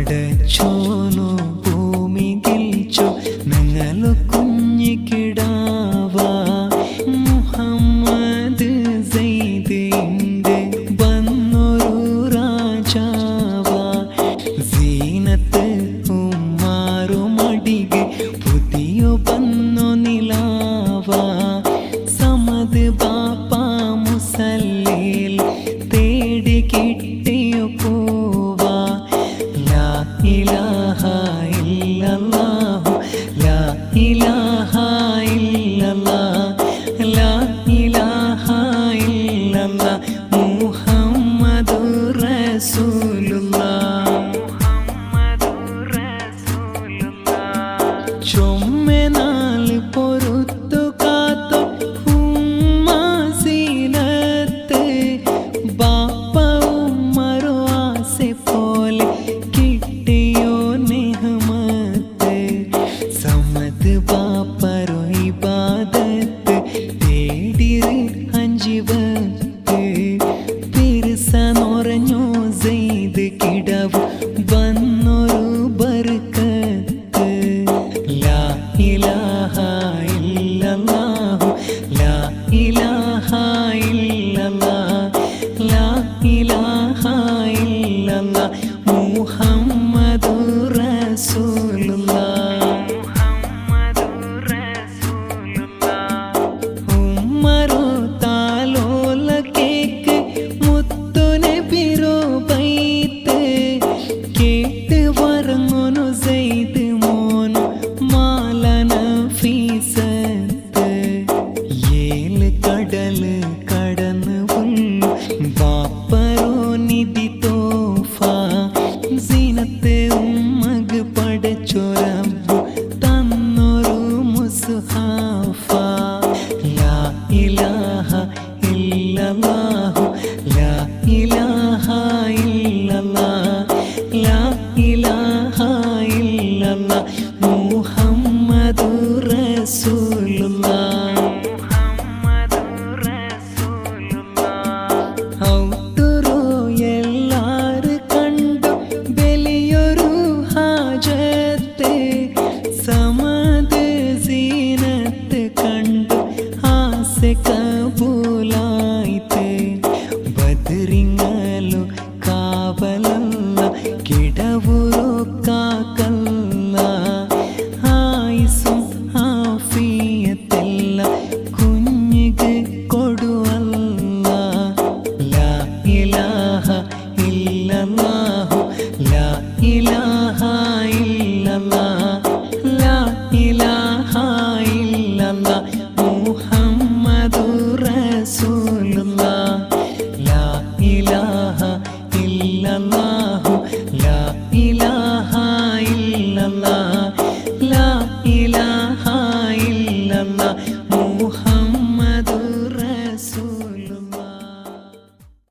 പടച്ചോനു ഭൂമി ഗിൽച്ചു ഞങ്ങളു കുഞ്ഞിക്കിടാവ മുഹമ്മദ് സൈദിന്റെ വന്നൊരു രാജാവ സീനത്ത് ഉമ്മാറുമടിಗೆ പുതിയ വന്നു നിലാവ സമദ് ബാപ്പ മുസല്ലിൽ തേടി കിട്ടിയോ പോവാ ലാ ഇലാഹ ഇല്ലല്ലാഹു ലാ ഇലാഹ ഇല്ലല്ലാഹ് ലാ ഇലാഹ ഇല്ലല്ലാഹ് മുഹമ്മദുർ റസൂലുള്ളാഹ് ചൊമ്മെനാൽ പൊറുത്തു കാത്തു ഉമ്മാസീനത്ത് ബാപ്പ ഉമ്മറു ആസെ പോലെ കിട്ടിയോ നിഹമത്ത് സമത് ബാപ്പറു ഇബാദത്ത് തേടിറ് അഞ്ചിവത്ത് പിരിസ നിറഞ്ഞു സെയ്ത് കിടവ് വന്നൊരു ബർക്കത്ത് ലാ ഇലാഹ ഇല്ലല്ലാഹു ലാ ഇലാഹ ഇല്ലല്ലാഹ് ലാ ഇലാഹ ഇല്ലല്ലാഹ് മുഹമ്മദുർ റസൂലുള്ളാഹ് ഉമ്മറു താലോല കേക്ക് മുത്തു നബിറോ ബൈത്ത് കേട്ട് വറങ്ങുന്നു സെയ്ദ് മോനു മാല നഫീസത്ത് ഏഴ് കടല് കടന്ന് വന്നു ബാപ്പറോ നിധി തോഫ സീനത്ത് ഉമ്മഗ് പടച്ചൊരബു തന്നൊരു മുസ്ഹഫ ലാ ഇലാഹ ഇല്ലല്ലാഹു ലാ ഇലാഹ ഇല്ലല്ലാഹ് ലാ ഇലാഹ ഇല്ലല്ലാഹ് മുഹമ്മദുർ റസൂലുള്ളാഹ് ഔത്തുറു എല്ലാരും കണ്ടു വലിയൊരു ഹാജത്ത് സമദ് സീനത്ത് കണ്ടു ആസെ കബൂലായിത്ത് ബദരിങ്ങലു കാവലല്ല കിടവുറു കാക്കല്ല ആയിസും ആഫിയത്തല്ല കുഞ്ഞിക്ക് കൊടുവല്ല ലാ ഇലാഹ ഇല്ലല്ലാഹു ലാ ഇലാഹ ഇല്ലല്ലാഹ് ലാ ഇലാഹ ഇല്ലല്ലാഹ് മുഹമ്മദുർ റസൂലുള്ളാഹ് ലാ ഇലാഹ ഇല്ലല്ലാഹ്